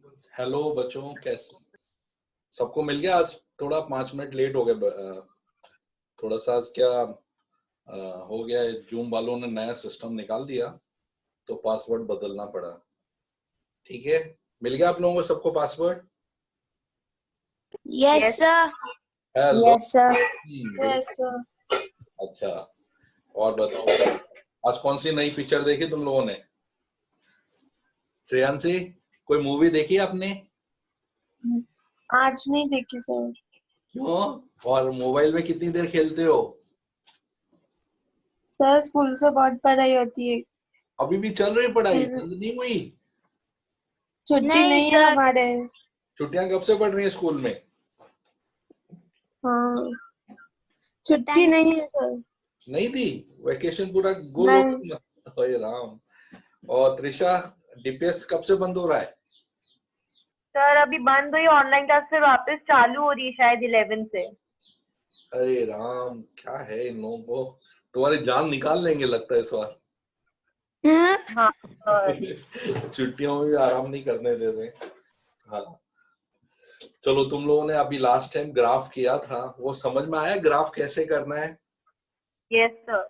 Hello बच्चों, कैसे सबको मिल गया? आज थोड़ा 5 मिनट लेट हो गए। थोड़ा सा आज क्या हो गया, जूम वालों ने नया सिस्टम निकाल दिया तो पासवर्ड बदलना पड़ा। ठीक है, मिल गया आप लोगों को सबको password? Yes sir. Hello. Yes sir. Yes sir. अच्छा, और बताओ आज कौन सी नई पिक्चर देखी तुम लोगों ने? श्रेयांशी, कोई मूवी देखी आपने? आज नहीं देखी सर। क्यों? और मोबाइल में कितनी देर खेलते हो? सर स्कूल से बहुत पढ़ाई होती है। अभी भी चल रही पढ़ाई, बंद नहीं हुई? छुट्टी नहीं नहीं है सर। हमारे। छुट्टियां कब से पड़ रही है स्कूल में? हाँ, छुट्टी नहीं है सर। नहीं थी? वेकेशन पूरा गुल हो नहीं गया। ओए राम। और त्रिशा, डीपीएस कब से बंद हो रहा है? सर अभी बंद हुई, ऑनलाइन क्लास फिर वापस चालू हो रही है शायद 11 से। अरे राम, क्या है इन लोगों को, तुम्हारी जान निकाल लेंगे लगता है इस बार। हाँ छुट्टियों में भी आराम नहीं करने देते। हाँ, चलो तुम लोगों ने अभी लास्ट टाइम ग्राफ किया था, वो समझ में आया ग्राफ कैसे करना है? Yes sir.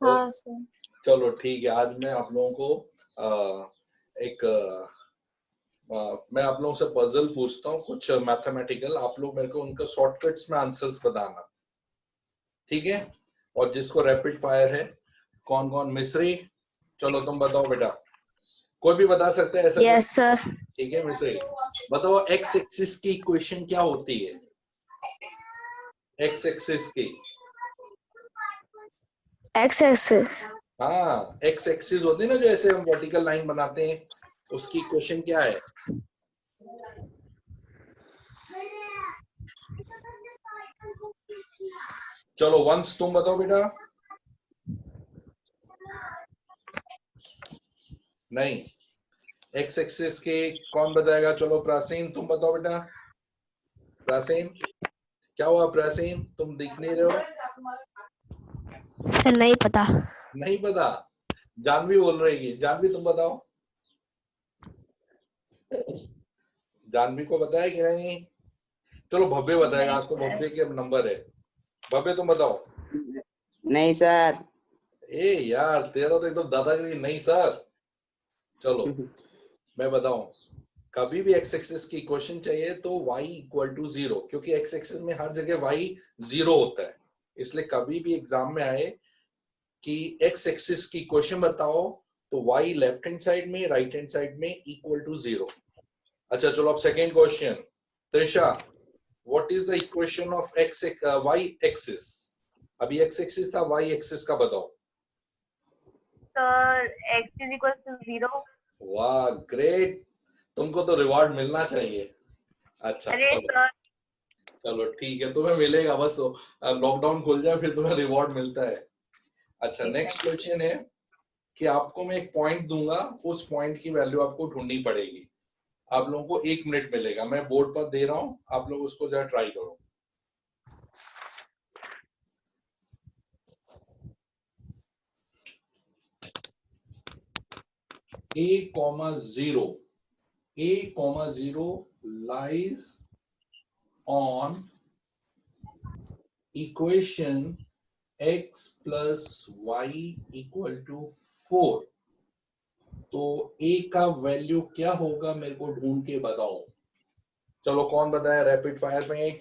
हाँ सर। चलो ठीक है, आज मैं आप लोगों को मैं आप लोगों से पजल पूछता हूँ कुछ मैथमेटिकल, आप लोग मेरे को उनका शॉर्टकट्स में आंसर्स बताना, ठीक है? और जिसको रैपिड फायर है, कौन कौन? मिस्री, चलो तुम बताओ बेटा, कोई भी बता सकता है ऐसा? Yes sir. ठीक है मिस्री, बताओ एक्स एक्सिस की इक्वेशन क्या होती है? एक्स एक्सिस की, एक्स एक्सिस। हाँ एक्स एक्सिस होती है ना, जो ऐसे हम वर्टिकल लाइन बनाते हैं, उसकी इक्वेशन क्या है? चलो वंस तुम बताओ बेटा। नहीं, एक्स एक्सिस के कौन बताएगा? चलो प्राचीन तुम बताओ बेटा। प्राचीन, क्या हुआ प्राचीन, तुम दिख नहीं रहे हो? सर नहीं पता। नहीं पता? जानवी बोल रही है, जानवी तुम बताओ। जानवी को पता है कि नहीं? चलो भव्य बताएगा, आज तो भव्य के नंबर है। भव्य तुम बताओ। नहीं सर। ए यार, तेरा तो एकदम दादागिरी। नहीं सर। चलो मैं बताऊं, कभी भी एक्स एक्सिस की इक्वेशन चाहिए तो y इक्वल टू 0, क्योंकि एक्स एक्सिस में हर जगह y 0 होता है। इसलिए कभी भी एग्जाम में आए कि एक्स एक्सिस की इक्वेशन बताओ तो y लेफ्ट हैंड साइड में, राइट हैंड साइड में इक्वल टू 0। अच्छा चलो अब second question. Trisha, what is the equation of x y axis? अभी एक्स एक्सिस था, y एक्सिस का बताओ। Sir x is equal to 0। वाह ग्रेट, तुमको तो रिवॉर्ड मिलना चाहिए। अच्छा अरे चलो, सर चलो ठीक है, तुम्हें मिलेगा, बस लॉकडाउन खुल जाए फिर तुम्हें रिवॉर्ड मिलता है। अच्छा नेक्स्ट क्वेश्चन है कि आपको मैं एक पॉइंट दूंगा, उस पॉइंट की वैल्यू आपको ढूंढनी पड़ेगी। आप लोगों को 1 मिनट मिलेगा, मैं बोर्ड पर दे रहा हूं, आप लोग उसको जरा ट्राई करो। a,0, a,0 lies on equation x plus y equal to 4। तो a का वैल्यू क्या होगा मेरे को ढूंढ के बताओ। चलो कौन बताया रैपिड फायर में?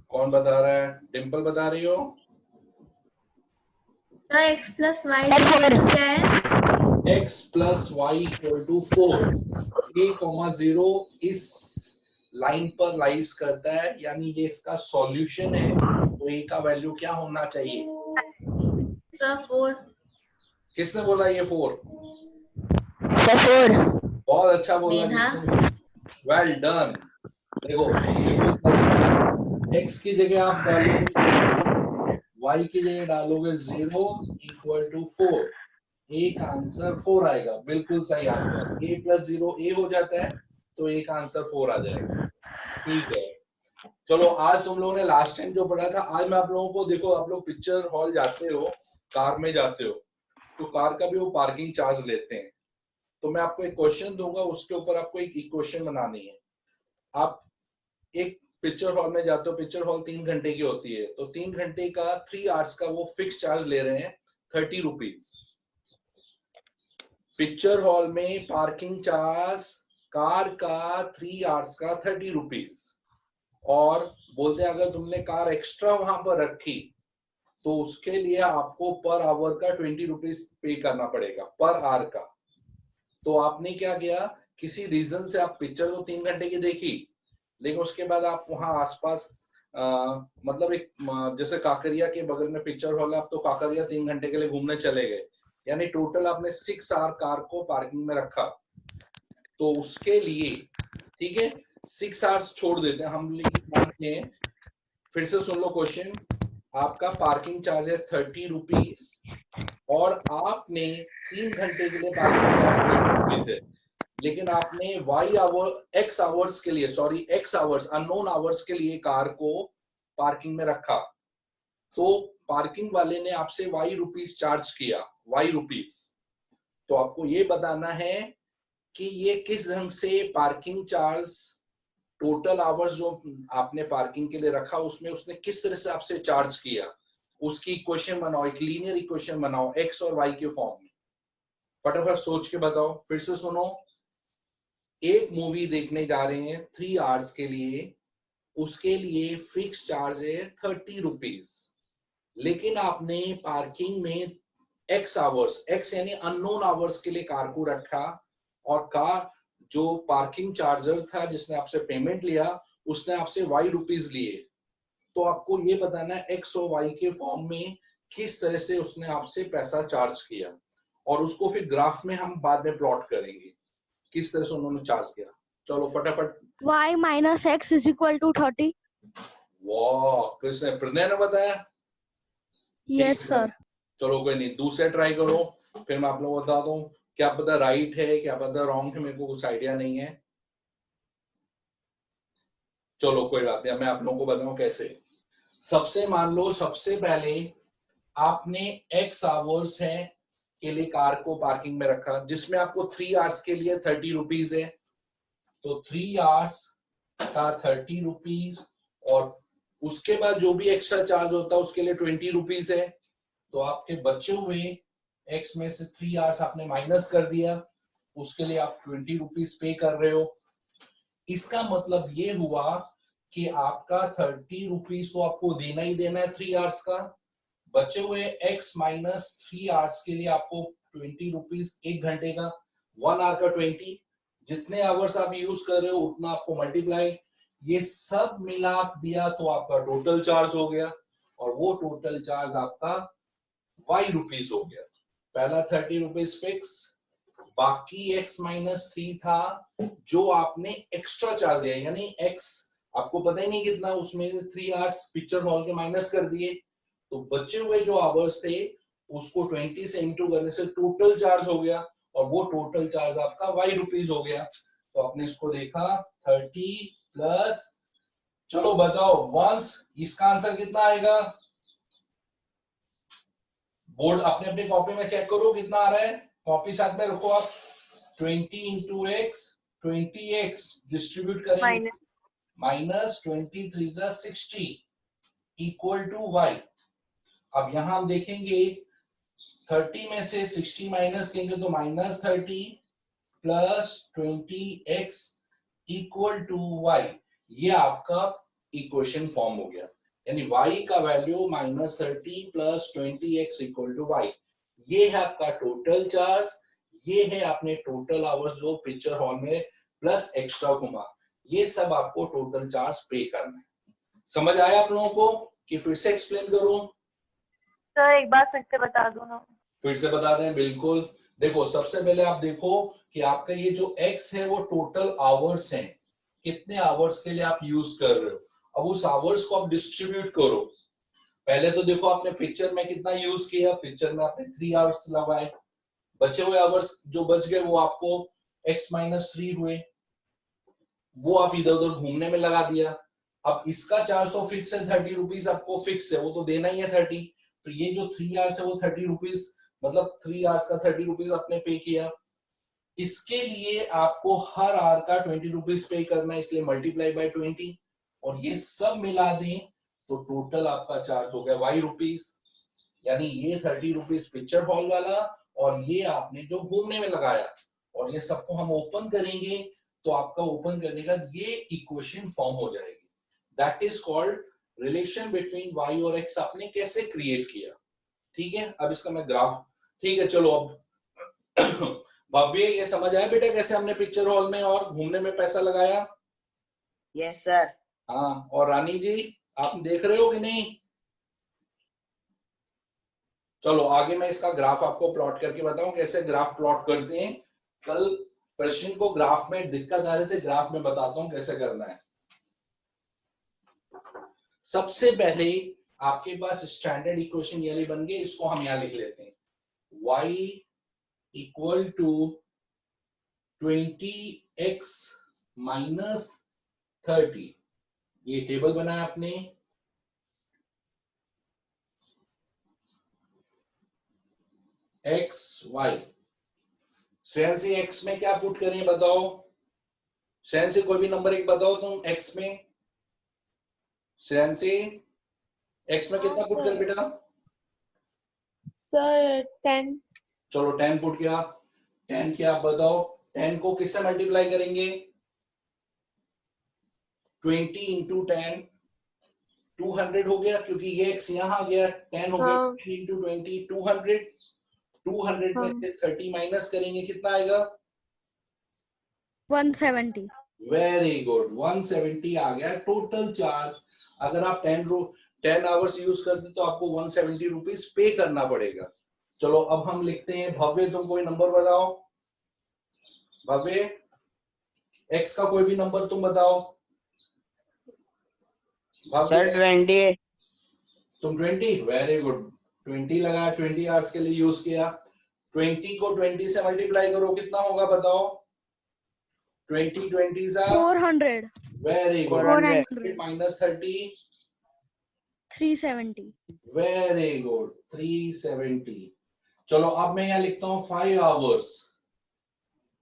कौन बता रहा है? डिंपल बता रही हो? तो x प्लस वाई क्या है? x plus y equal to 4। a,0 इस लाइन पर लाइज करता है, यानी ये इसका सॉल्यूशन है, तो a का वैल्यू क्या होना चाहिए? सर 4। किसने बोला ये 4? सर 4। बहुत अच्छा बोला मेधा। जिसने। Well done. देखो बिल्कुल सही। x की जगह आप डालोगे, y की जगह डालोगे 0 इक्वल टू 4, a का आंसर 4 आएगा। बिल्कुल सही आंसर। a प्लस 0 a हो जाता है, तो a का आंसर 4 आ जाएगा। ठीक है, चलो आज तुम लोगों ने लास्ट टाइम जो पढ़ा था, आज मैं आप लोगों को, देखो आप लोग पिक्चर हॉल जाते हो, कार में जाते हो, तो कार का भी वो पार्किंग चार्ज लेते हैं। तो मैं आपको एक क्वेश्चन दूंगा, उसके ऊपर आपको एक इक्वेशन बनानी है। आप एक पिक्चर हॉल में जाते हो, पिक्चर हॉल 3 घंटे की होती है, तो 3 घंटे का 3 आवर्स का वो फिक्स चार्ज ले रहे हैं 30 रुपीज। पिक्चर हॉल में पार्किंग चार्ज कार का 3 आवर्स का 30 रुपीज, और बोलते हैं अगर तुमने कार एक्स्ट्रा वहां पर रखी तो उसके लिए आपको पर आवर का 20 रुपीज पे करना पड़ेगा, पर आवर का। तो आपने क्या किया, किसी रीजन से आप पिक्चर तो 3 घंटे की देखी, लेकिन उसके बाद आप वहां आसपास मतलब एक जैसे काकरिया के बगल में पिक्चर हॉल है, आप तो काकरिया 3 घंटे के लिए घूमने चले गए, यानी टोटल आपने 6 आवर कार को पार्किंग में रखा। तो उसके लिए ठीक है 6 आवर्स छोड़ देते हैं हम, मानते हैं। फिर से सुन लो क्वेश्चन, आपका पार्किंग चार्ज है 30 रुपीज और आपने 3 घंटे के लिए पार्किंग चार्ज है, लेकिन आपने एक्स आवर्स के लिए, sorry x hours, unknown hours के लिए कार को पार्किंग में रखा। तो पार्किंग वाले ने आपसे वाई रुपीज चार्ज किया, वाई रुपीज। तो आपको ये बताना है कि ये किस ढंग से पार्किंग चार्ज, टोटल आवर्स जो आपने पार्किंग के लिए रखा उसमें उसने किस तरह से आपसे चार्ज किया, उसकी इक्वेशन बनाओ, एक लीनियर इक्वेशन बनाओ एक्स और वाई के फॉर्म में। फटाफट सोच के बताओ। फिर से सुनो, एक मूवी देखने जा रहे हैं 3 आवर्स के लिए, उसके लिए फिक्स चार्ज है 30 रुपीज, लेकिन आपने पार्किंग में एक्स आवर्स, एक्स यानी अननोन आवर्स के लिए कार को रखा, और कार जो पार्किंग चार्जर था जिसने आपसे पेमेंट लिया उसने आपसे वाई रुपीज लिए। तो आपको ये बताना है एक्स और वाई के फॉर्म में किस तरह से उसने आपसे पैसा चार्ज किया, और उसको फिर ग्राफ में हम बाद में प्लॉट करेंगे किस तरह से उन्होंने चार्ज किया। चलो फटाफट। y minus x is equal to 30. वाह, किसने, प्रणय ने बताया? Yes sir. चलो कोई नहीं, दूसरे ट्राई करो, फिर मैं आप लोगों को बता दूं। क्या पता राइट है, क्या पता रॉन्ग है, मेरे को कुछ आइडिया नहीं है। चलो कोई बात नहीं, मैं आप लोगों को बताऊं कैसे। सबसे मान लो, सबसे पहले आपने एक्स आवर्स है के लिए कार को पार्किंग में रखा, जिसमें आपको 3 आवर्स के लिए 30 रुपीज है। तो 3 आवर्स का 30 रुपीज, और उसके बाद जो भी एक्स्ट्रा चार्ज होता है उसके लिए 20 रुपीज है। तो आपके बचे हुए एक्स में से 3 आवर्स आपने माइनस कर दिया, उसके लिए आप 20 रुपीज पे कर रहे हो। इसका मतलब ये हुआ कि आपका 30 रुपीज तो आपको देना ही देना है 3 आवर्स का। बचे हुए x माइनस 3 आवर्स के लिए आपको 20 रुपीज 1 घंटे का, 1 आवर का 20, जितने आवर्स आप यूज कर रहे हो उतना आपको मल्टीप्लाई, ये सब मिला दिया तो आपका टोटल चार्ज हो गया, और वो टोटल चार्ज आपका वाई रुपीज हो गया। पहला 30 रुपीज फिक्स, बाकी x माइनस 3 था जो आपने एक्स्ट्रा चार्ज दिया, यानी x आपको पता ही नहीं कितना, उसमें 3 आवर्स पिक्चर हॉल के माइनस कर दिए, तो बचे हुए जो आवर्स थे उसको 20 से इंटू करने से टोटल चार्ज हो गया, और वो टोटल चार्ज आपका वाई रुपीज हो गया। तो आपने इसको देखा 30 प्लस, चलो बताओ वंस, इसका आंसर कितना आएगा? बोर्ड अपने अपनी कॉपी में चेक करो कितना आ रहा है, कॉपी साथ में रखो आप। 20 इंटू एक्स, 20x डिस्ट्रीब्यूट करेंगे, माइनस 23 जा 60 इक्वल टू y। अब यहां हम देखेंगे 30 में से 60 माइनस करेंगे तो minus 30 plus 20x equal to y, ये आपका इक्वेशन फॉर्म हो गया, यानी y का value minus 30 plus 20x equal to y। ये है आपका टोटल चार्ज, ये है आपने टोटल आवर्स जो पिक्चर हॉल में प्लस एक्स्ट्रा घुमा, ये सब आपको टोटल चार्ज पे करना है। समझ आया आप लोगों को कि फिर से एक्सप्लेन करूं? सर एक बार फिर से बता दो ना। फिर से बता दें, बिल्कुल। देखो सबसे पहले आप देखो कि आपका ये जो x है वो टोटल आवर्स हैं, कितने आवर्स के लिए आप यूज कर रहे हो। अब उस आवर्स को आप डिस्ट्रीब्यूट करो। पहले तो देखो आपने पिक्चर में कितना यूज किया, पिक्चर में आपने 3 आवर्स लगाए, बचे हुए आवर्स जो बच गए वो आपको x माइनस 3 हुए, वो आप इधर उधर घूमने में लगा दिया। अब इसका चार्ज तो फिक्स है 30 रुपीज, आपको फिक्स है, वो तो देना ही है 30। तो ये जो 3 आवर्स है वो 30 रुपीज मतलब 3 आवर्स का 30 रुपीज आपने पे किया। इसके लिए आपको हर आवर का 20 रुपीज पे करना है, इसलिए मल्टीप्लाई बाय 20 और ये सब मिला दें तो टोटल आपका चार्ज हो गया वाई रुपीज। यानी ये 30 रुपीज पिक्चर हॉल वाला और ये आपने जो घूमने में लगाया, और ये सबको हम ओपन करेंगे तो आपका ओपन करने का ये इक्वेशन फॉर्म हो जाएगी। That is called relation between y और एक्स आपने कैसे क्रिएट किया। ठीक है, अब इसका मैं ग्राफ, ठीक है चलो अब भव्य ये समझ आया बेटा कैसे हमने पिक्चर हॉल में और घूमने में पैसा लगाया? Yes sir. हाँ, और रानी जी आप देख रहे हो कि नहीं? चलो आगे मैं इसका ग्राफ आपको प्लॉट करके बताऊं कैसे ग्राफ प्लॉट करते हैं। कल प्रश्न को ग्राफ में दिक्कत आ रही थी, ग्राफ में बताता हूं कैसे करना है। सबसे पहले आपके पास स्टैंडर्ड इक्वेशन ये वाली बन गई, इसको हम यहां लिख लेते हैं। y equal to 20x minus 30, ये टेबल बनाया आपने। x y श्रेयांशी x में क्या पुट करें बताओ? श्रेयांशी कोई भी नंबर एक बताओ तुम x में। श्रेयांशी x में कितना पुट करें बेटा? सर 10। चलो 10 पुट किया। 10 क्या आप बताओ? 10 को किससे मल्टीप्लाई करेंगे? 20 इंटू 10 200 हो गया, क्योंकि ये x यहाँ आ गया। 10 हो गया, 10 इंटू 20 200। 200 में से 30 माइनस करेंगे, कितना आएगा? 170। वेरी गुड, 170 आ गया टोटल चार्ज। अगर आप 10 आवर्स यूज करते तो आपको 170 रुपीज पे करना पड़ेगा। चलो अब हम लिखते हैं। भव्य तुम कोई नंबर बताओ। भव्य x का कोई भी नंबर तुम बताओ। सर 20। तुम 20, वेरी गुड, 20 लगाया, 20 आवर्स के लिए यूज किया। 20 को 20 से मल्टीप्लाई करो, कितना होगा बताओ? 20 20 सा 400। Very good, 400 minus 30 370। Very good 370। चलो अब मैं यहाँ लिखता हूँ 5 आवर्स।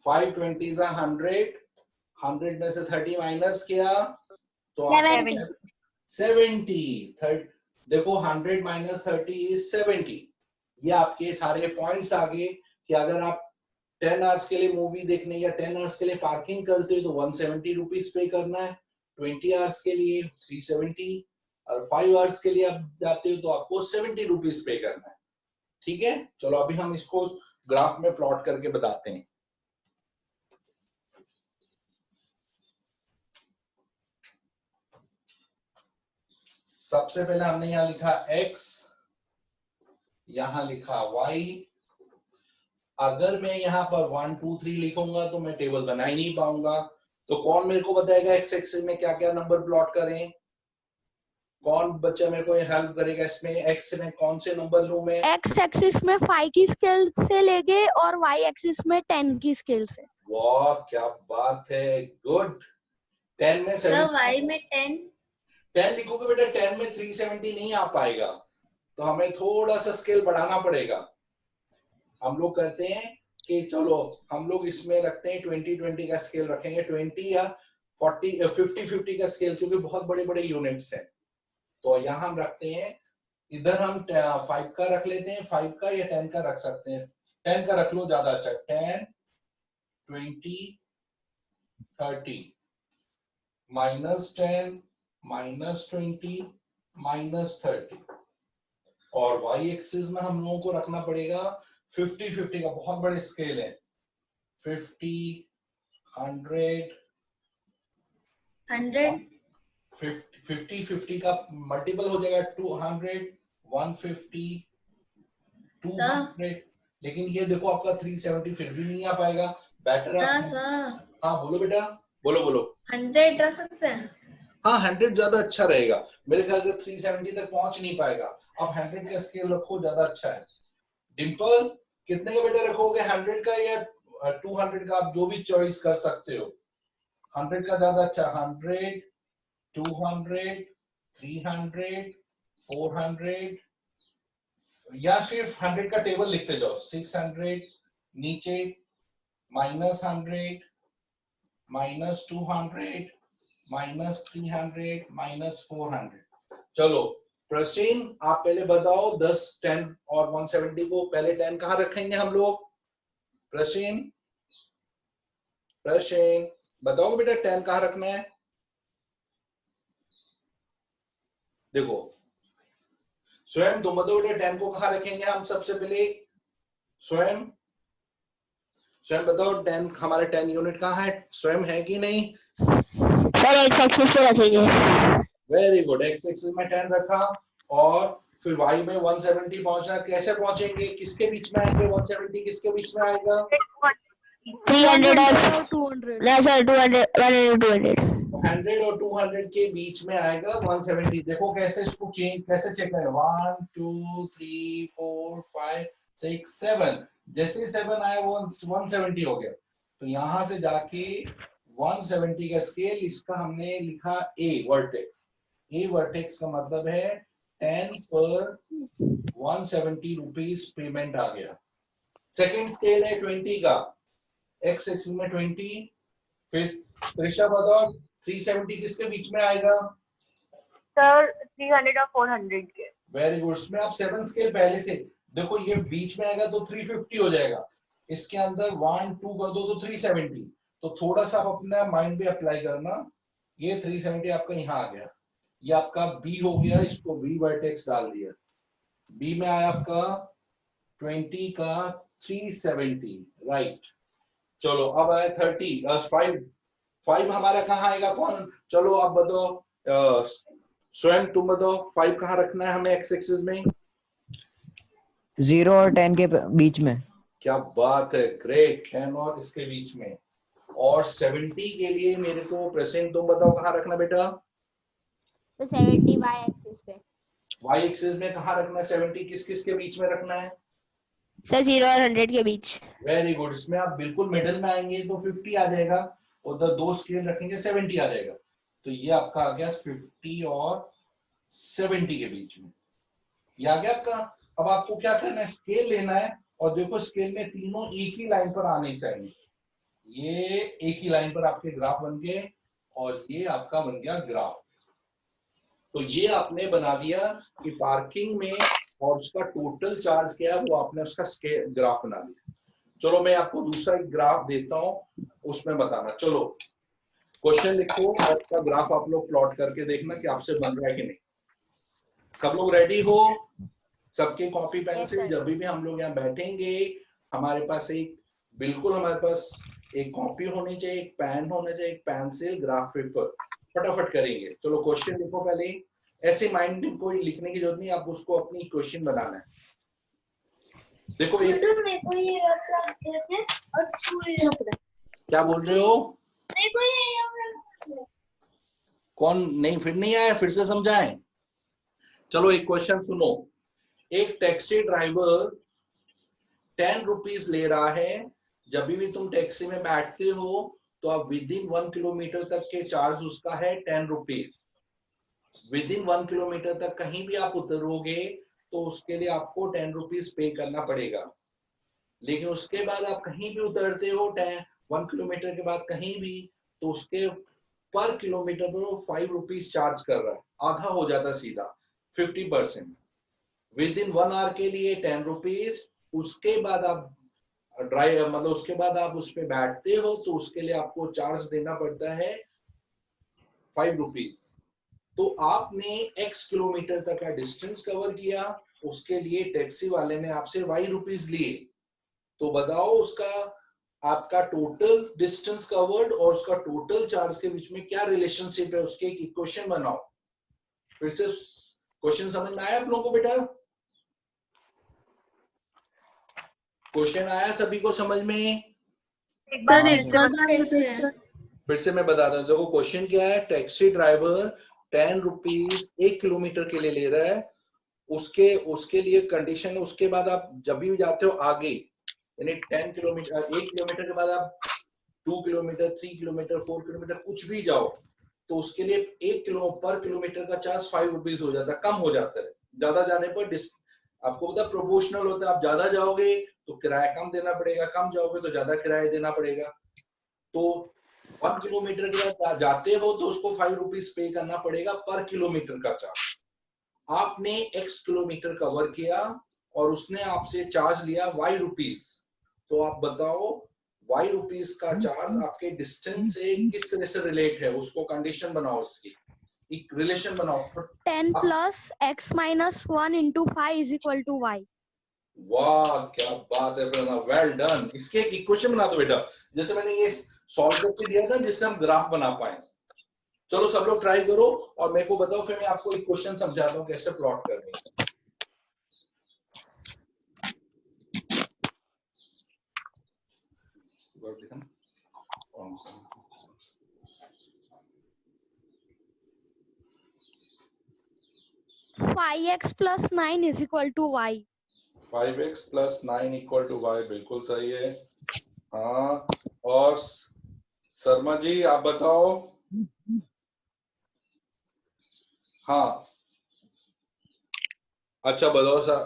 5 20 सा 100 में से 30 माइनस किया तो 70। देखो 100 माइनस 30 इज 70। ये आपके सारे पॉइंट्स आ गए कि अगर आप 10 आवर्स के लिए मूवी देखने या 10 आवर्स के लिए पार्किंग करते हो तो 170 रुपीज पे करना है। 20 आवर्स के लिए 370 और 5 आवर्स के लिए आप जाते हो तो आपको 70 रुपीज पे करना है। ठीक है, चलो अभी हम इसको ग्राफ में प्लॉट करके बताते हैं। सबसे पहले हमने यहां लिखा x, यहां लिखा y। अगर मैं यहां पर 1 2 3 लिखूंगा तो मैं टेबल बना ही नहीं पाऊंगा। तो कौन मेरे को बताएगा एक्स एक्सिस में क्या क्या नंबर प्लॉट करें? कौन बच्चा मेरे को हेल्प करेगा इसमें? एक्स में कौन से नंबर लूं मैं? एक्स एक्सिस में 5 की स्केल से लेंगे और वाई एक्सिस में 10 की स्केल से। वाह क्या बात है, गुड। 10 में सर y में 10। 10 लिखोगे बेटा, 10 में 370 नहीं आ पाएगा, तो हमें थोड़ा सा स्केल बढ़ाना पड़ेगा। हम लोग करते हैं कि चलो हम लोग इसमें रखते हैं 20 20 का स्केल रखेंगे, 20 या 40 50 50 का स्केल, क्योंकि बहुत बड़े बड़े यूनिट्स हैं। तो यहाँ हम रखते हैं, इधर हम 5 का रख लेते हैं, 5 का या 10 का रख सकते हैं। 10 का रख लो ज्यादा अच्छा। 10 20 30 -10 -20 -30 और y एक्सिस में हम लोगों को रखना पड़ेगा 50 50 का। बहुत बड़े स्केल है, 50 100 50 50 का मल्टीपल हो जाएगा 200 150 200। लेकिन ये देखो आपका 370 फिर भी नहीं आ पाएगा। बेटर हाँ बोलो बेटा, बोलो 100 रख सकते हैं। हाँ 100 ज्यादा अच्छा रहेगा, मेरे ख्याल से 370 तक पहुंच नहीं पाएगा। अब 100 का स्केल रखो, ज्यादा अच्छा है। डिंपल कितने का बेटा रखोगे, 100 का या 200 का? आप जो भी चॉइस कर सकते हो। 100 का ज्यादा अच्छा। 100 200 300 400 या सिर्फ 100 का टेबल लिखते जाओ, 600 नीचे -100 -200 -300 -400। चलो प्रश्न आप पहले बताओ 10, 10 और 170 को पहले 10 कहाँ रखेंगे हम लोग? प्रश्न बताओ बेटा 10 कहाँ रखना है? देखो स्वयं तुम बताओ बेटा 10 को कहाँ रखेंगे हम सबसे पहले? स्वयं बताओ 10 हमारे 10 यूनिट कहाँ है? स्वयं है कि नहीं? सर एक्स एक्सिस पे रखेंगे। वेरी गुड, एक्स एक्सिस में 10 रखा और फिर वाई में 170 पहुंचना। कैसे पहुंचेंगे? किसके बीच में आएंगे? 170 किसके बीच में आएगा? 300 और 200 नहीं सर 200 100 100 और 200 के बीच में आएगा 170। देखो कैसे इसको कैसे चेक करें? 1 2 3 4 5 6 7। जैसे 7 आया वो 170 हो गया। तो यहां से जाके 170 का स्केल, इसका हमने लिखा ए वर्टेक्स। ए वर्टेक्स का मतलब है 10 पर 170 रुपीज पेमेंट आ गया। सेकंड स्केल है 20 का, एक्स एक्सिस में 20। फिर त्रिशा बताओ 370 किसके बीच में आएगा? सर 300 और 400 के। Very good. इसमें आप 7 स्केल पहले से देखो, ये बीच में आएगा तो 350 हो जाएगा। इसके अंदर 1 2 कर दो तो 370। तो थोड़ा सा आप अपना माइंड पे अप्लाई करना। ये 370 आपका यहाँ आ गया, ये आपका बी हो गया। इसको बी वर्टेक्स डाल दिया। बी में आया आपका 20 का 370, राइट। चलो अब आया 30 5 हमारा कहाँ आएगा? कौन? चलो अब बताओ स्वयं तुम बताओ 5 कहाँ रखना है हमें एक्स एक्सिस में? 0 और 10 के बीच में। क्या बात है, ग्रेट। 10 और इसके बीच में। और 70 के लिए मेरे को प्रेजेंट तुम बताओ कहाँ रखना बेटा? तो 70 वाई एक्सिस पे। वाई एक्सिस में कहाँ रखना है? 70 किस किस के बीच में रखना है? सर 0 और 100 के बीच। Very good. इसमें आप बिल्कुल मिडिल में आएंगे तो 50 आ जाएगा, उधर 2 स्केल रखेंगे 70 आ जाएगा। तो ये आपका आ गया 50 और 70 के बीच में, ये आ गया आपका। अब आपको क्या करना है? स्केल लेना है और देखो स्केल में तीनों एक ही लाइन पर आने चाहिए। ये एक ही लाइन पर आपके ग्राफ बन गए और ये आपका बन गया ग्राफ। तो ये आपने बना दिया कि पार्किंग में और उसका टोटल चार्ज क्या है वो आपने उसका स्केल ग्राफ बना दिया। चलो मैं आपको दूसरा एक ग्राफ देता हूं, उसमें बताना। चलो क्वेश्चन लिखो और उसका ग्राफ आप लोग प्लॉट करके देखना कि आपसे बन रहा है कि नहीं। सब लोग रेडी हो? सबके कॉपी पेन से जब भी हम लोग यहाँ बैठेंगे हमारे पास हमारे पास एक कॉपी होनी चाहिए, एक पेन होना चाहिए, एक पेंसिल, ग्राफ पेपर। फटाफट करेंगे। चलो क्वेश्चन लिखो पहले। ऐसे माइंड में कोई लिखने की जरूरत नहीं, आप उसको अपनी क्वेश्चन बनाना है। देखो क्या बोल रहे हो? कौन नहीं? फिर नहीं आया? फिर से समझाएं। चलो एक क्वेश्चन सुनो। एक टैक्सी ड्राइवर 10 रुपीज ले रहा है। जब भी तुम टैक्सी में बैठते हो तो आप विद इन 1 किलोमीटर तक के चार्ज उसका है 10 रुपीज। विद इन 1 किलोमीटर तक कहीं भी आप उतरोगे तो उसके लिए आपको 10 रुपीज पे करना पड़ेगा। लेकिन उसके बाद आप कहीं भी उतरते हो 1 किलोमीटर के बाद कहीं भी, तो उसके पर किलोमीटर पर वो 5 रुपीज चार्ज कर रहा है। आधा हो जाता सीधा 50%। विद इन 1 आवर के लिए 10 रुपीज। उसके बाद आप उसके बाद आप उस पर बैठते हो तो उसके लिए आपको चार्ज देना पड़ता है 5 रुपीज। तो आपने x किलोमीटर तक का डिस्टेंस कवर किया, उसके लिए टैक्सी वाले ने आपसे y रुपीज लिए। तो बताओ उसका आपका टोटल डिस्टेंस कवर्ड और उसका टोटल चार्ज के बीच में क्या रिलेशनशिप है, उसके एक इक्वेशन बनाओ। फिर से क्वेश्चन समझ में आया आप लोगों को बेटा? क्वेश्चन आया सभी को समझ में? फिर से मैं बताता हूँ। देखो क्वेश्चन क्या है। टैक्सी ड्राइवर 10 रुपीज 1 किलोमीटर के लिए ले रहा है। उसके लिए कंडीशन है, उसके बाद आप जब भी जाते हो आगे, यानी 10 किलोमीटर 1 किलोमीटर के बाद आप 2 किलोमीटर 3 किलोमीटर 4 किलोमीटर कुछ भी जाओ तो उसके लिए 1 किलो पर किलोमीटर का चार्ज 5 रुपीज हो जाता है, कम हो जाता है। ज्यादा जाने पर आपको पता प्रोपोर्शनल होता है, आप ज्यादा जाओगे तो किराया कम देना पड़ेगा, कम जाओगे तो ज्यादा किराया देना पड़ेगा। तो 1 किलोमीटर के बाद जाते हो तो उसको 5 रुपीज पे करना पड़ेगा पर किलोमीटर का चार्ज। आपने x किलोमीटर कवर किया और उसने आपसे चार्ज लिया y रुपीज, तो आप बताओ y रुपीज का चार्ज आपके डिस्टेंस से किस तरह से रिलेट है, उसको कंडीशन बनाओ, इसकी एक रिलेशन बनाओ। 10 plus x minus 1 into 5 is equal to y. वाह क्या बात है प्रणव, वेल डन। इसके एक इक्वेशन बना दो बेटा, जैसे मैंने ये सॉल्व करके दिया था जिससे हम ग्राफ बना पाए। चलो सब लोग ट्राई करो और मेरे को बताओ, फिर मैं आपको इक्वेशन समझाता हूँ कैसे प्लॉट करनी है। Five x plus 9 is equal to y. 5x plus 9 equal to y, बिल्कुल सही है। हाँ, और शर्मा जी आप बताओ। हाँ अच्छा बताओ सर,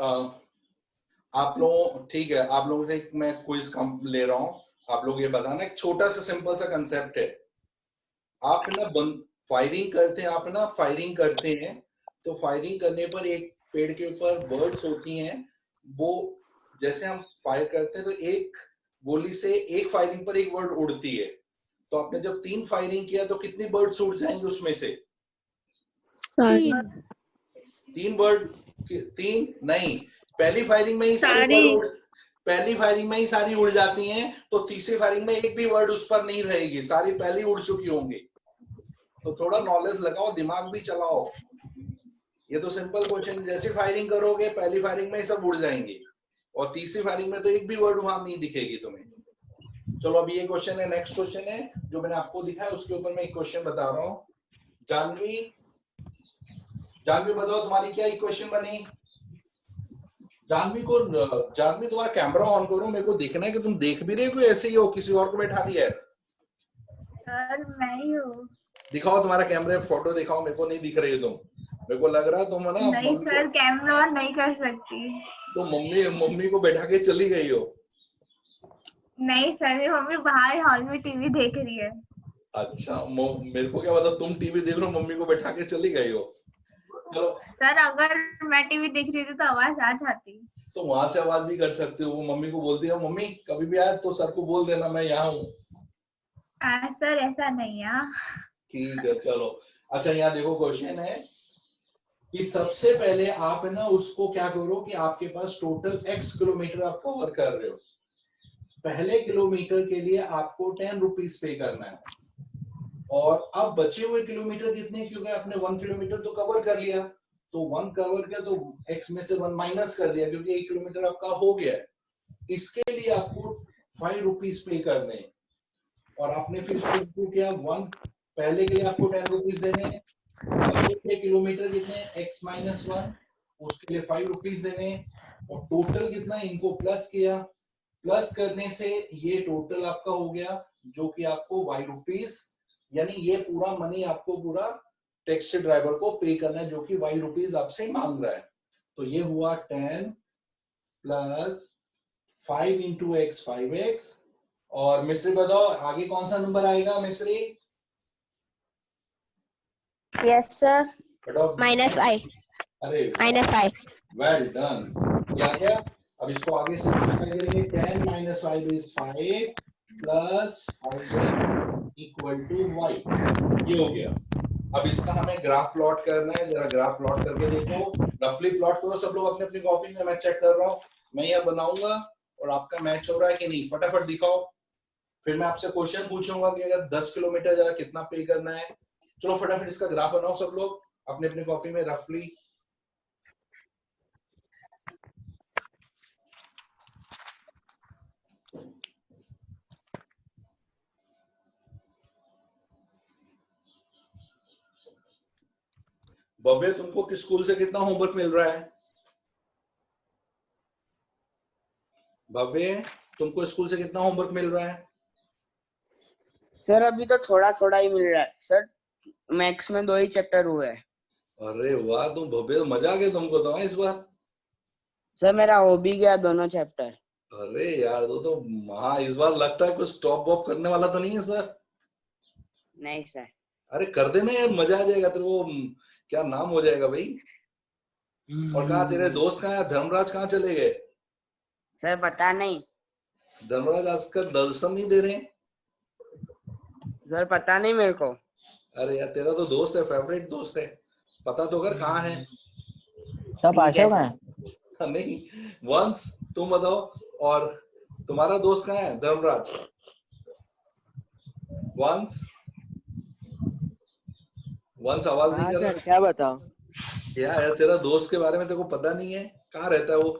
आप लोग ठीक है, आप लोगों से मैं क्विज कम ले रहा हूँ, आप लोग ये बताना। एक छोटा सा सिंपल सा कंसेप्ट है, आप ना फायरिंग करते हैं, आप ना फायरिंग करते हैं तो फायरिंग करने पर एक पेड़ के ऊपर बर्ड्स होती हैं, वो जैसे हम फायर करते हैं तो एक गोली से एक फायरिंग पर एक बर्ड उड़ती है। तो आपने जब 3 फायरिंग किया तो कितनी बर्ड्स उड़ जाएंगे उसमें से? 3 बर्ड, 3 नहीं, पहली फायरिंग में ही पहली फायरिंग में ही सारी उड़ जाती हैं, तो तीसरी फायरिंग में एक भी वर्ड उस पर नहीं रहेगी, सारी पहली उड़ चुकी होंगी। तो थोड़ा नॉलेज लगाओ, दिमाग भी चलाओ। ये तो सिंपल क्वेश्चन, जैसे फायरिंग करोगे पहली फायरिंग में ही सब उड़ जाएंगे और तीसरी फायरिंग में तो एक भी वर्ड वहां नहीं दिखेगी तुम्हें। चलो अभी ये क्वेश्चन है, नेक्स्ट क्वेश्चन है जो मैंने आपको दिखाया उसके ऊपर मैं एक क्वेश्चन बता रहा हूँ। जानवी बताओ तुम्हारी क्या इक्वेशन बनी? जानवी तुम्हारा कैमरा ऑन करो, मेरे को देखना है कि तुम देख भी रहे हो, ऐसे ही हो किसी और को बैठा दिया है? सर मैं ही हूँ। दिखाओ तुम्हारा कैमरे फोटो दिखाओ, मेरे को नहीं दिख रही हो तुम, मेरे को लग रहा है तुम है ना। नहीं सर, कैमरा ऑन नहीं कर सकती। तो मम्मी को बैठा के चली गई हो? नहीं सर, मेरी मम्मी बाहर हॉल में टीवी देख रही है। अच्छा, मेरे को क्या पता तुम टीवी देख रहे हो, मम्मी को बैठा के चली गई हो। चलो सर, अगर मैं टीवी देख रही थी तो आवाज आ जाती। तो वहां से आवाज भी कर सकते हो, वो मम्मी को बोलती है मम्मी कभी भी आए तो सर को बोल देना मैं यहाँ हूँ। सर ऐसा नहीं है। ठीक है चलो। अच्छा यहाँ देखो क्वेश्चन है कि सबसे पहले आप ना उसको क्या करो कि आपके पास टोटल x किलोमीटर आप कवर कर रहे हो, पहले किलोमीटर के लिए आपको 10 रुपीज पे करना है, और अब बचे हुए किलोमीटर कितने, क्योंकि आपने 1 किलोमीटर तो कवर कर लिया, तो 1 कवर किया तो x में से 1 माइनस कर दिया क्योंकि 1 किलोमीटर आपका हो गया है। इसके लिए आपको 5 रुपीज पे करने हैं और आपने फिर इसको किया 1, पहले के लिए आपको 10 रुपीज देने हैं, अगले किलोमीटर कितने x माइनस 1 उसके लिए 5 रुपीज देने, और टोटल कितना इनको प्लस किया, प्लस करने से ये टोटल आपका हो गया जो कि आपको y रुपीज, यानी ये पूरा मनी आपको पूरा टैक्सी ड्राइवर को पे करना है जो कि y रुपीज आपसे मांग रहा है। तो ये हुआ 10 प्लस 5 इंटू एक्स 5x, और मिस्री बताओ आगे कौन सा नंबर आएगा मिस्री? Yes sir, -5। अरे -5। वेल डन, क्या क्या? अब इसको आगे सिंपलीफाई करेंगे, 10 - 5 is 5 plus 5 equal to y, ये हो गया। अब इसका हमें ग्राफ प्लॉट करना है, जरा ग्राफ प्लॉट करके देखो, रफली प्लॉट करो सब लोग अपने अपनी कॉपी में, मैं चेक कर रहा हूँ, मैं यह बनाऊंगा और आपका मैच हो रहा है कि नहीं, फटाफट दिखाओ। फिर मैं आपसे क्वेश्चन पूछूंगा कि अगर 10 किलोमीटर जरा कितना पे करना है। चलो फटाफट इसका ग्राफ बनाओ सब लोग अपने अपने कॉपी में रफली। भव्य तुमको किस स्कूल से कितना होमवर्क मिल रहा है? भव्य तुमको स्कूल से कितना होमवर्क मिल रहा है? सर अभी तो थोड़ा थोड़ा ही मिल रहा है सर, मैक्स में 2 ही चैप्टर हुए हैं। अरे वाह, तुम भव्य मजा आ गया तुमको तो इस बार। सर मेरा हो भी गया दोनों चैप्टर। अरे यार तो हाँ, इस बार लगता है कुछ स्टॉप वॉप करने वाला तो नहीं है इस बार। नहीं सर। अरे कर देना यार, मजा आ जाएगा तेरे वो क्या नाम हो जाएगा भाई। और कहाँ तेरे दोस्त कहाँ है? धर्मराज कहाँ चले गए? सर पता नहीं। धर्मराज आजकल दर्शन नहीं दे रहे। सर पता नहीं मेरे को। अरे यार तेरा तो दोस्त है, फेवरेट दोस्त है, पता तो कर कहाँ है। सब आशा का है। नहीं, वंश तुम बताओ, और तुम्हारा दोस्त कहाँ है? धर्मराज, वंश, वंश आवाज नहीं कर रहा। क्या बताओ यार तेरा दोस्त के बारे में तेरे को पता नहीं है? कहाँ रहता है वो?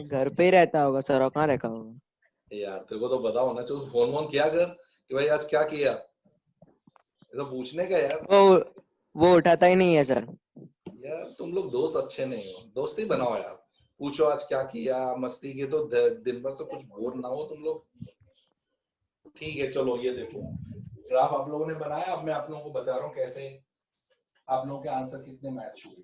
घर पे ही रहता होगा सर, और कहाँ रखा होगा। यार तेरे को तो पता होना चाहिए, फोन वोन किया कर कि भाई आज क्या किया, ऐसा पूछने का यार। वो उठाता ही नहीं है सर। यार तुम लोग दोस्त अच्छे नहीं हो, दोस्ती बनाओ यार, पूछो आज क्या किया, मस्ती की, तो दिन भर तो कुछ बोर ना हो तुम लोग। ठीक है चलो, ये देखो ग्राफ आप लोगों ने बनाया, अब मैं आप लोगों को बता रहा हूँ कैसे आप लोगों के आंसर कितने मैच हुए।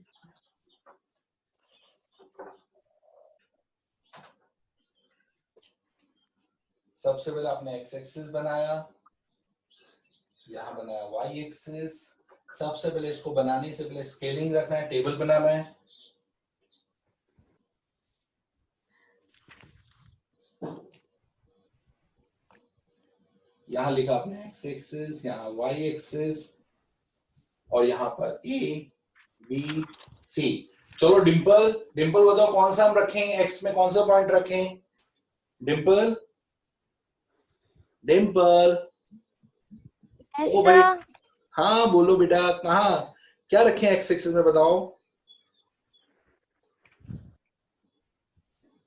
सबसे पहले आपने एक्स एक्सिस बनाया, यहाँ बनाया वाई एक्सिस। सबसे पहले इसको बनाने से पहले स्केलिंग रखना है, टेबल बनाना है। यहां लिखा आपने एक्स एक्सिस, यहाँ वाई एक्सिस, और यहाँ पर ए बी सी। चलो डिंपल, डिंपल बताओ कौन सा हम रखें, एक्स में कौन सा पॉइंट रखें? डिंपल, डिंपल ओ भाई, हाँ बोलो बेटा, कहाँ क्या रखें एक्स एक्सिस में बताओ?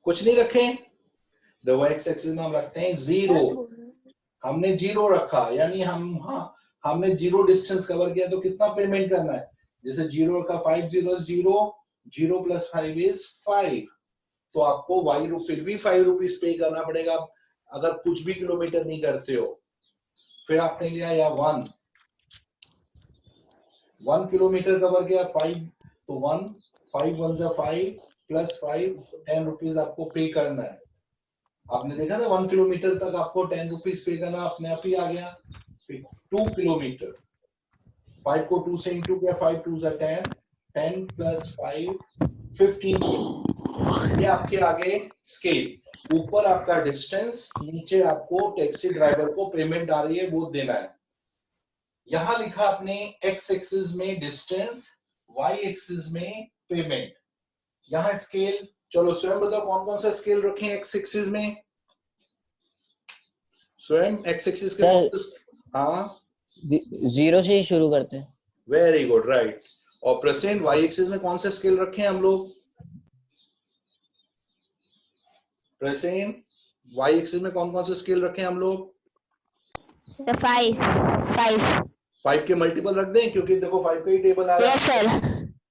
कुछ नहीं रखें? देखो एक्स एक्सिस में हम रखते हैं 0। हमने 0 रखा, यानी हमने 0 डिस्टेंस कवर किया, तो कितना पेमेंट करना है? जैसे 0 का 5 0 0 प्लस 5 इज 5, तो आपको फिर भी 5 रुपीज पे करना पड़ेगा अगर कुछ भी किलोमीटर नहीं करते हो। फिर आपने लिया या 1 किलोमीटर कवर किया 5, तो 5 1 5 प्लस 5 10 रुपीज आपको पे करना है। आपने देखा था 1 किलोमीटर तक आपको 10 रुपीज पे करना, अपने आप ही आ गया। 2 किलोमीटर, 5 को 2 से इंटू किया, 5 2 10, 10 प्लस 5 15। ये आपके आगे स्केल, ऊपर आपका डिस्टेंस, नीचे आपको टैक्सी ड्राइवर को पेमेंट आ रही है वो देना है। यहां लिखा आपने एक्स एक्सिस में डिस्टेंस, वाई एक्सिस में पेमेंट, यहां स्केल। चलो स्वयं बताओ कौन कौन सा स्केल रखें एक्स एक्सिस में? स्वयं एक्स एक्सिस के हाँ 0 से ही शुरू करते हैं। Very good, right. और प्रेजेंट वाई एक्सिस में कौन सा स्केल रखे हैं हम लोग? प्रेजेंट वाई एक्सिस में कौन कौन से स्केल रखे हैं हम लोग? 5 के मल्टीपल रख दें, क्योंकि देखो 5 का ही टेबल आ रहा है। यस सर,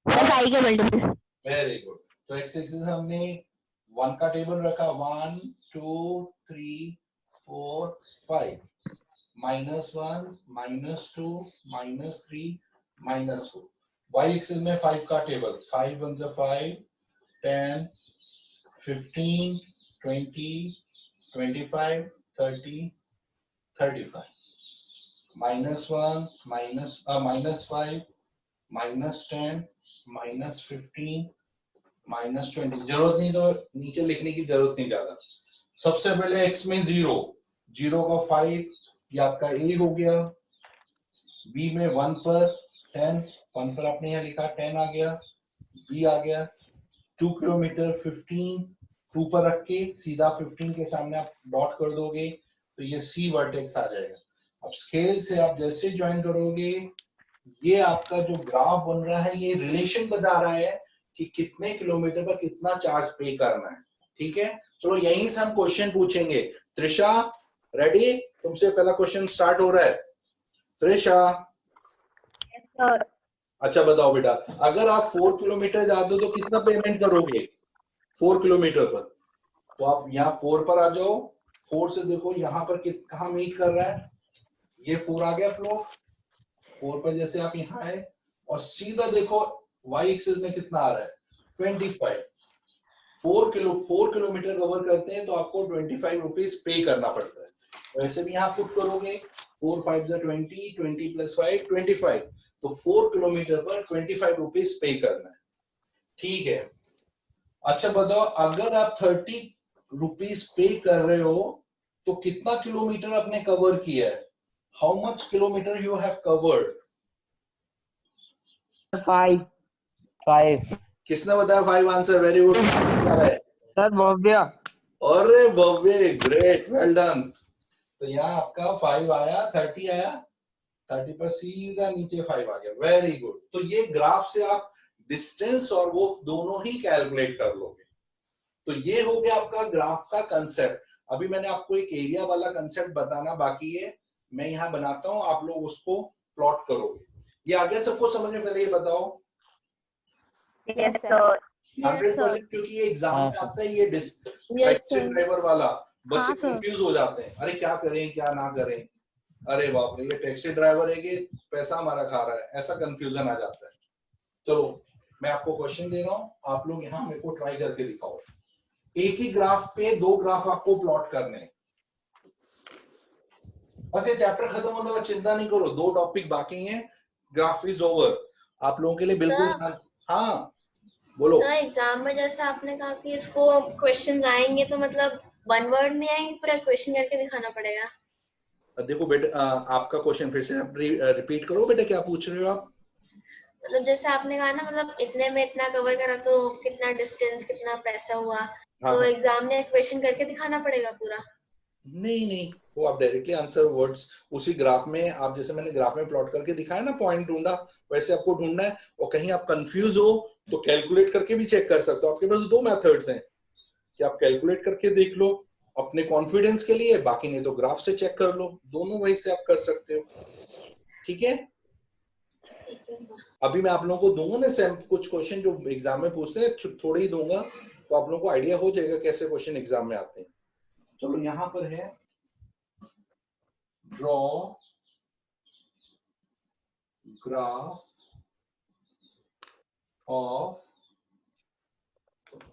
5 के मल्टीपल। Very good. तो एक्स एक्सिस हमने 1 का टेबल रखा, 1 2 3 4 5, -1 -2 -3 -4। वाई एक्सिस में 5 का टेबल, 5 1 5 10 15 20 25 30 35, -1 -5 -10 -15 -20। जरूरत नहीं तो नीचे लिखने की जरूरत नहीं ज्यादा। सबसे पहले x में 0 का 5, ये आपका a हो गया। b में 1 पर 10, 1 पर आपने यहाँ लिखा 10 आ गया, b आ गया। 2 किलोमीटर 15, 2 पर रख के सीधा 15 के सामने आप डॉट कर दोगे तो ये c वर्टेक्स आ जाएगा। अब स्केल से आप जैसे ज्वाइन करोगे, ये आपका जो ग्राफ बन रहा है ये रिलेशन बता रहा है कि कितने किलोमीटर पर कितना चार्ज पे करना है। ठीक है, चलो यहीं से हम क्वेश्चन पूछेंगे। त्रिशा रेडी? तुमसे पहला क्वेश्चन स्टार्ट हो रहा है। त्रिशा अच्छा बताओ बेटा, अगर आप 4 किलोमीटर जाते हो तो कितना पेमेंट करोगे 4 किलोमीटर पर? तो आप यहाँ 4 पर आ जाओ। 4 से देखो यहाँ पर कहाँ मीट कर रहा है, ये 4 आ गया आप लोग। 4 पर जैसे आप यहाँ आए और सीधा देखो y एक्सिस में कितना आ रहा है 25। 4 किलोमीटर कवर करते हैं तो आपको 25 रुपीज पे करना पड़ता है। वैसे भी यहाँ पुट करोगे 4 5 20, 20 + 5 25, तो 4 किलोमीटर पर 25 रुपीज पे करना है। ठीक है, अच्छा बताओ, अगर आप 30 रुपीज पे कर रहे हो तो कितना किलोमीटर आपने कवर किया है? How much kilometre you have covered? 5 किसने बताया 5 answer? Very good sir. Bhavya. अरे भव्य, ग्रेट, वेल डन। तो यहाँ आपका 5 आया, 30 आया, 30 पर सीधा नीचे 5 आ गया। Very good. तो ये ग्राफ से आप डिस्टेंस और वो दोनों ही कैलकुलेट कर लोगे। तो ये हो गया आपका ग्राफ का कंसेप्ट। अभी मैंने आपको एक एरिया वाला कंसेप्ट बताना बाकी है, मैं यहाँ बनाता हूँ, आप लोग उसको प्लॉट करोगे। ये आगे सबको समझ में? पहले ये बताओ। Yes sir. 100%, क्योंकि ये एग्जाम में आता है, ये टैक्सी ड्राइवर वाला बच्चे कंफ्यूज हो जाते हैं, अरे क्या करें क्या ना करें, अरे बाप रे ये टैक्सी ड्राइवर है कि पैसा हमारा खा रहा है, ऐसा कंफ्यूजन आ जाता है। चलो मैं आपको क्वेश्चन दे रहा हूँ, आप लोग यहाँ मेरे को ट्राई करके दिखाओ। एक ही ग्राफ पे 2 ग्राफ आपको प्लॉट करने हैं। बस ये चैप्टर खत्म होने का चिंता नहीं करो, 2 टॉपिक बाकी हैं, ग्राफ इज ओवर आप लोगों के लिए बिल्कुल। हाँ बोलो। सर एग्जाम में जैसे आपने कहा कि इसको क्वेश्चंस आएंगे तो मतलब 1 वर्ड में आएंगे, पूरा क्वेश्चन करके दिखाना पड़ेगा? देखो बेटा, आपका क्वेश्चन फिर से रिपीट करो बेटा, क्या पूछ रहे हो आप? मतलब जैसे आपने कहा ना, मतलब इतने में इतना कवर करा तो कितना डिस्टेंस, कितना पैसा हुआ, तो एग्जाम में क्वेश्चन करके दिखाना पड़ेगा पूरा? नहीं, वो आप डायरेक्टली आंसर वर्ड्स उसी ग्राफ में, आप जैसे मैंने ग्राफ में प्लॉट करके दिखाया ना, पॉइंट ढूंढा, वैसे आपको ढूंढना है। और कहीं आप कंफ्यूज हो तो कैलकुलेट करके भी चेक कर सकते हो। आपके पास 2 मेथड्स हैं कि आप कैलकुलेट करके देख लो अपने कॉन्फिडेंस के लिए, बाकी नहीं तो ग्राफ से चेक कर लो, दोनों वही से आप कर सकते हो। ठीक है, अभी मैं आप लोगों को दूंगा ना कुछ क्वेश्चन जो एग्जाम में पूछते हैं, थोड़े ही दूंगा, तो आप लोगों को आइडिया हो जाएगा कैसे क्वेश्चन एग्जाम में आते हैं। चलो यहां पर है, draw graph of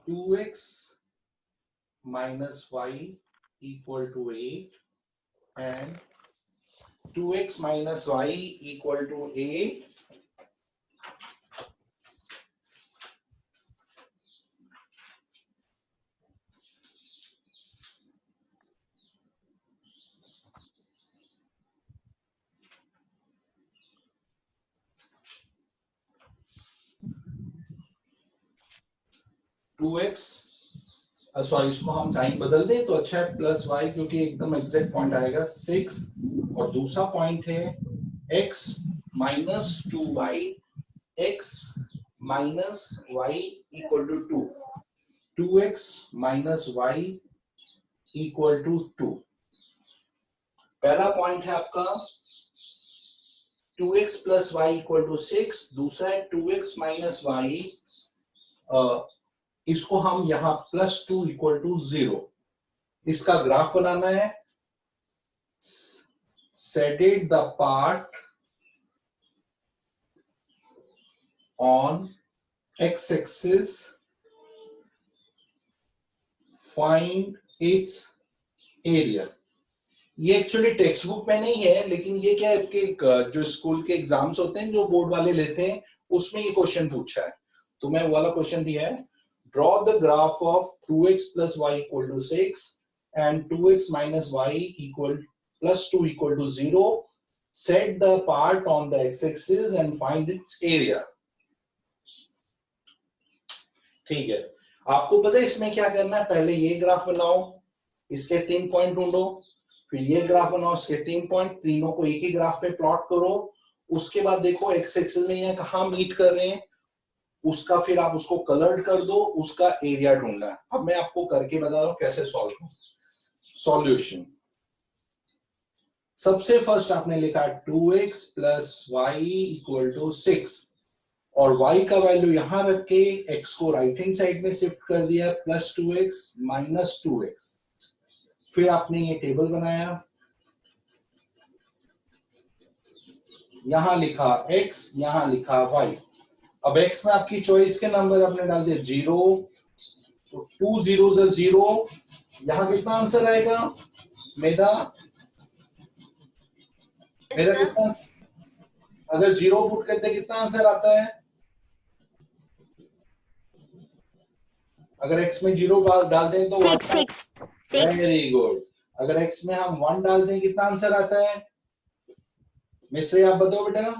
2x minus y equal to 8 and 2x minus y equal to 8 . Sorry, इसको हम साइन बदल दें तो अच्छा है, प्लस y, क्योंकि एकदम एग्जैक्ट पॉइंट आएगा 6, और दूसरा पॉइंट है x minus 2y, x minus y equal to 2, 2x minus y equal to 2। पहला पॉइंट है आपका 2x plus y equal to 6, दूसरा है 2x minus y, इसको हम यहां +2 equal to 0, इसका ग्राफ बनाना है। Shaded the part on x axis, find its area. ये एक्चुअली टेक्स्ट बुक में नहीं है, लेकिन ये क्या है कि जो स्कूल के एग्जाम्स होते हैं जो बोर्ड वाले लेते हैं, उसमें ये क्वेश्चन पूछा है, तो मैं वाला क्वेश्चन दिया है। Draw the graph of 2x plus y equal to 6 and 2x minus y equal plus 2 equal to 0. Set the part on the x-axis and find its area. ठीक है, आपको पता है इसमें क्या करना है? पहले ये ग्राफ बनाओ, इसके 3 पॉइंट ढूंढो, फिर ये ग्राफ बनाओ, इसके 3 पॉइंट, तीनों को एक ही ग्राफ पे प्लॉट करो। उसके बाद देखो एक्स एक्सिस में ये कहाँ मीट कर रहे हैं, उसका फिर आप उसको कलर्ड कर दो, उसका एरिया ढूंढना है। अब मैं आपको करके बता रहा हूं कैसे सॉल्व। सॉल्यूशन, सबसे फर्स्ट आपने लिखा 2x plus y equal to 6, और y का वैल्यू यहां रख के x को राइट हैंड साइड में शिफ्ट कर दिया, +2x minus 2x। फिर आपने ये टेबल बनाया, यहां लिखा x, यहां लिखा y। अब x में आपकी चॉइस के नंबर आपने डाल दिया 0, तो 2 zeros are 0, यहाँ कितना आंसर आएगा मेरा कितना, अगर 0 पुट करते कितना आंसर आता है? अगर x में 0 डाल दें तो 6 वेरी गुड। अगर x में हम 1 डाल दें कितना आंसर आता है? मिश्री आप बताओ बेटा।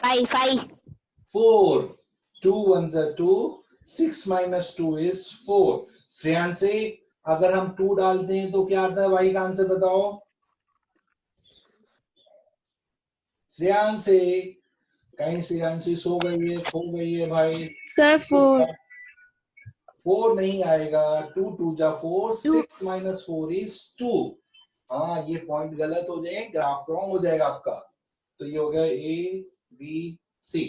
5 4, 2 1s are 2, 6 minus 2 is 4। Shreyanshi अगर हम 2 डालते हैं तो क्या आता है? y का आंसर बताओ। श्रेयांशी, कहीं श्रेयांशी सो गई है, खो गई है भाई। सर 4 4 नहीं आएगा, 2 2 जा 4, 6 minus 4 is 2। हाँ, ये पॉइंट गलत हो जाए, ग्राफ रॉन्ग हो जाएगा आपका। तो ये हो गया A B C।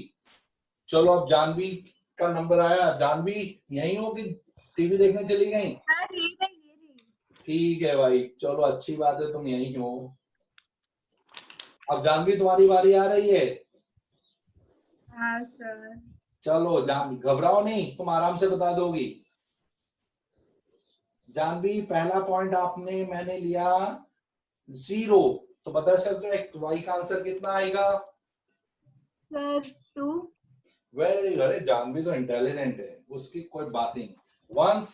चलो अब जानवी का नंबर आया। जानवी यही हो कि टीवी देखने चली गई? ठीक है भाई, चलो अच्छी बात है, तुम यही हो। अब जानवी तुम्हारी बारी आ रही है। हाँ सर। चलो जान, घबराओ नहीं, तुम आराम से बता दोगी। जानवी पहला पॉइंट आपने मैंने लिया 0, तो बता सकते हो y का आंसर कितना आएगा? सर 2। Very good. जानवी तो इंटेलिजेंट है, उसकी कोई बात ही नहीं। वंस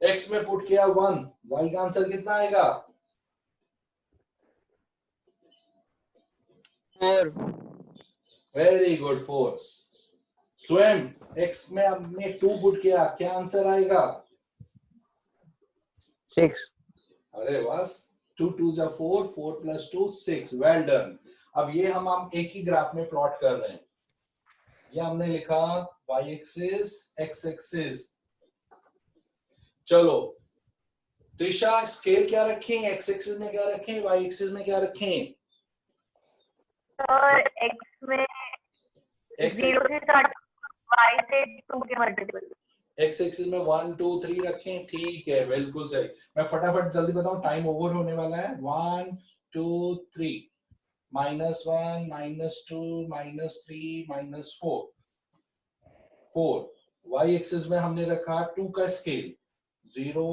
x में पुट किया 1, y का आंसर कितना आएगा? 4 वेरी गुड 4। स्वयं x में हमने 2 पुट किया, क्या आंसर आएगा? 6 अरे बस 2 2 जा 4, 4 plus 2 6। Well done. अब ये हम एक ही ग्राफ में प्लॉट कर रहे हैं। ये हमने लिखा y एक्सिस x एक्सिस। चलो त्रिशा, स्केल क्या रखें? x एक्सिस में क्या रखें, y एक्सिस में क्या रखें? और x में 0 से स्टार्ट, y से 2 के मल्टीपल। x एक्सिस में 1 2 3 रखें। ठीक है, बिल्कुल सही। मैं फटाफट जल्दी बताऊं, टाइम ओवर होने वाला है। 1 2 3 -1 -2 -3 -4 4। y एक्सिस में हमने रखा 2 का स्केल 0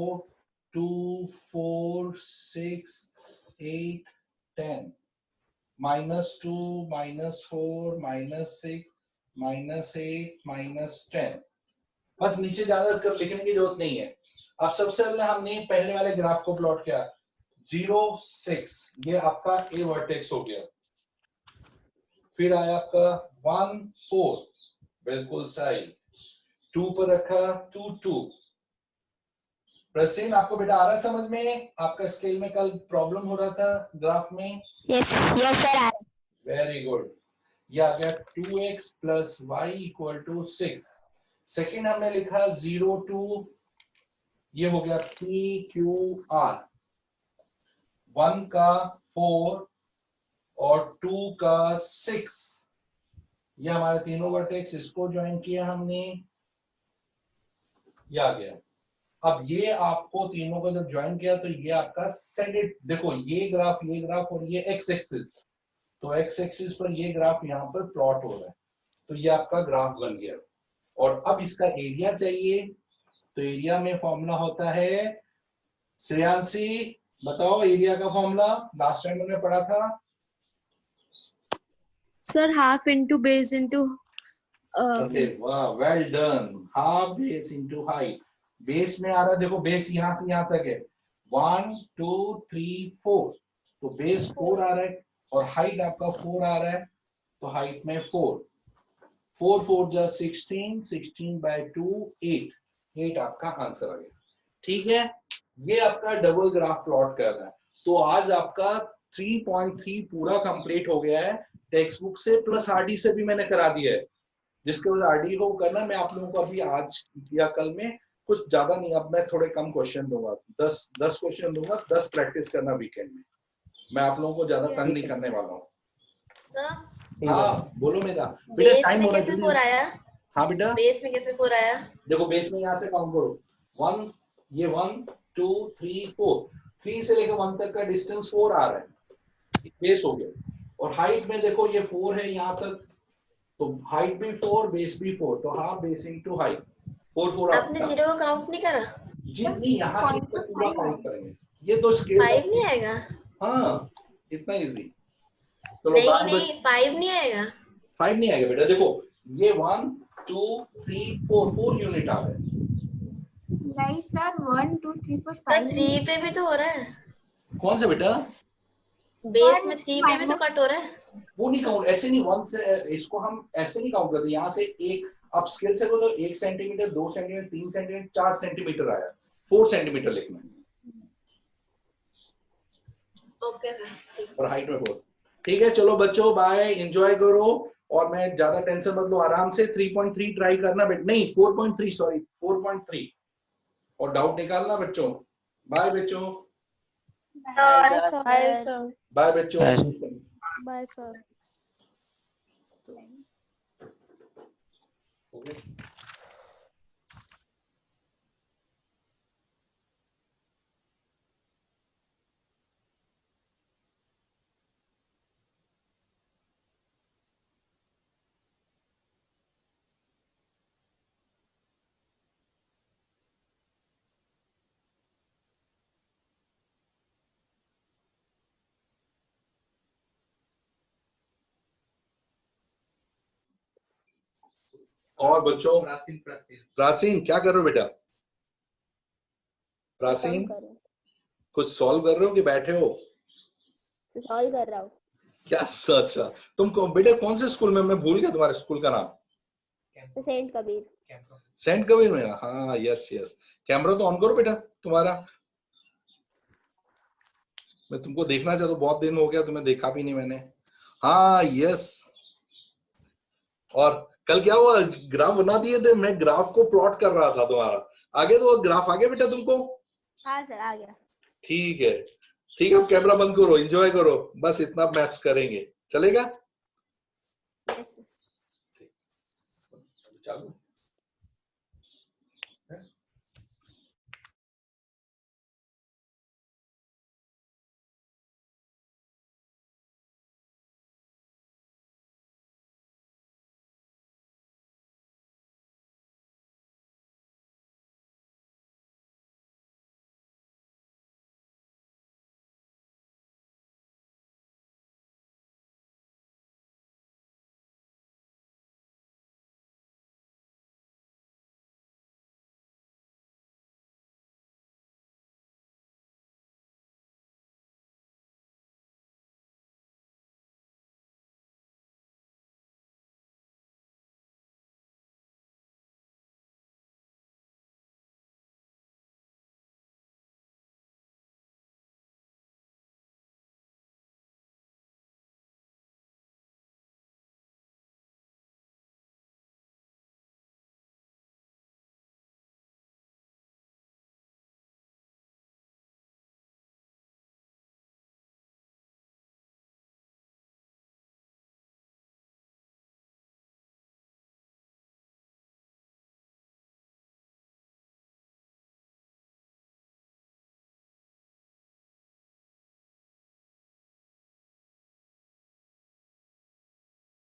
2 4 6 8 10 -2 -4 -6 -8 -10। बस नीचे ज्यादा कर लिखने की जरूरत नहीं है। अब सबसे पहले हमने पहले वाले ग्राफ को प्लॉट किया 0 6, ये आपका ए वर्टेक्स हो गया। फिर आया आपका 1 4, बिल्कुल सही। 2 पर रखा 2 2। प्रसीन, आपको बेटा आ रहा है समझ में? आपका स्केल में कल प्रॉब्लम हो रहा था ग्राफ में। Yes sir. Very good. ये आ गया 2x plus y equal to 6। Second हमने लिखा 0 2, ये हो गया PQR। 1 का 4 और 2 का 6, ये हमारे तीनों वर्टेक्स, इसको ज्वाइन किया हमने, ये आ गया। अब ये आपको तीनों को जब ज्वाइन किया तो ये आपका सेकेंड, देखो ये ग्राफ और ये एक्स एक्सिस, तो एक्स एक्सिस पर ये ग्राफ यहाँ पर प्लॉट हो रहा है, तो ये आपका ग्राफ बन गया। और अब इसका एरिया चाहिए, तो एरिया में फॉर्मूला होता है, श्रेयांशी बताओ एरिया का फॉर्मूला, लास्ट टाइम हमने पढ़ा था। Sir half into base into वाह, well done. Half base into height. Base में आ रहा है, देखो बेस यहाँ से यहाँ तक है 1 2 3 4, तो बेस 4 आ रहा है और हाइट आपका 4 आ रहा है, तो हाइट में 4 4 4 जा 16, 16 by 2 8, 8 आपका आंसर आ गया। ठीक है, ये आपका डबल ग्राफ प्लॉट कर रहा है। तो आज आपका 3.3 पूरा कंप्लीट हो गया है, टेक्स्ट बुक से प्लस आरडी से भी मैंने करा दिया है। जिसके बाद आरडी को करना, मैं आप लोगों को अभी आज या कल में कुछ ज्यादा नहीं, अब मैं थोड़े कम क्वेश्चन दूंगा, 10 क्वेश्चन दूंगा, 10 प्रैक्टिस करना वीकेंड में। मैं आप लोगों को ज्यादा तंग नहीं करने वाला हूँ। हाँ बोलो मेरा बेटा, टाइम हो रहा है। हाँ बेटा, बेस में कैसे 4 आया? देखो बेस में यहाँ से काउंट करो 1, ये 1 2 3 4, 3 से लेकर 1 तक का डिस्टेंस 4 आ रहा है, बेस हो गया। और हाइट में देखो ये 4 है यहाँ तक, तो हाइट भी 4 बेस भी 4, तो हाफ बेस इनटू हाइट। 4 4 आपने 0 को काउंट नहीं करा? जी नहीं, यहाँ से पूरा काउंट करेंगे, ये तो स्केल 5 नहीं आएगा? हाँ इतना इजी। चलो नहीं बात नहीं 5 नहीं आएगा। 5 नहीं आएगा बेटा, देखो ये 1 2 3 4 यूनिट आ गए। नहीं सर 1 2 3 4 सर 5 3 पे भी तो हो रहा है, कौन सा बेटा? बेस में 3 पे भी तो कट हो रहा है। वो नहीं काउंट, ऐसे नहीं, 1 से इसको हम ऐसे नहीं काउंट करते, यहाँ से एक अब स्केल से तो 1 सेंटीमीटर 2 सेंटीमीटर 3 सेंटीमीटर 4 सेंटीमीटर आया, 4 सेंटीमीटर लिखना है ओके सर। और हाइट में 4। ठीक है चलो बच्चों बाय, एंजॉय करो और मैं ज्यादा टेंशन मत लो, आराम से 3.3 ट्राई करना बेटा, नहीं 4.3 सॉरी 4.3 और डाउट निकालना बच्चों। बाय बच्चों, bye sir. Hi sir. Bye बच्चों। Bye sir. और बच्चों प्राचीन क्या कर रहे हो बेटा? प्राचीन कुछ सॉल्व कर रहे हो कि बैठे हो? सॉल्व कर रहा हूँ। क्या अच्छा, तुम बेटे कौन से स्कूल में, मैं भूल गया तुम्हारे स्कूल का नाम। सेंट कबीर। सेंट कबीर में? हाँ यस यस। कैमरा तो ऑन करो बेटा तुम्हारा, मैं तुमको देखना चाहता हूँ, बहुत दिन हो गया तुम्हें देखा भी नहीं मैंने। हाँ यस। और कल क्या हुआ, ग्राफ बना दिए थे, मैं ग्राफ को प्लॉट कर रहा था तुम्हारा, आगे तो ग्राफ आ गया बेटा तुमको? हाँ सर आ गया। ठीक है ठीक है, अब कैमरा बंद करो, एंजॉय करो, बस इतना मैथ्स करेंगे, चलेगा? यस। चालू।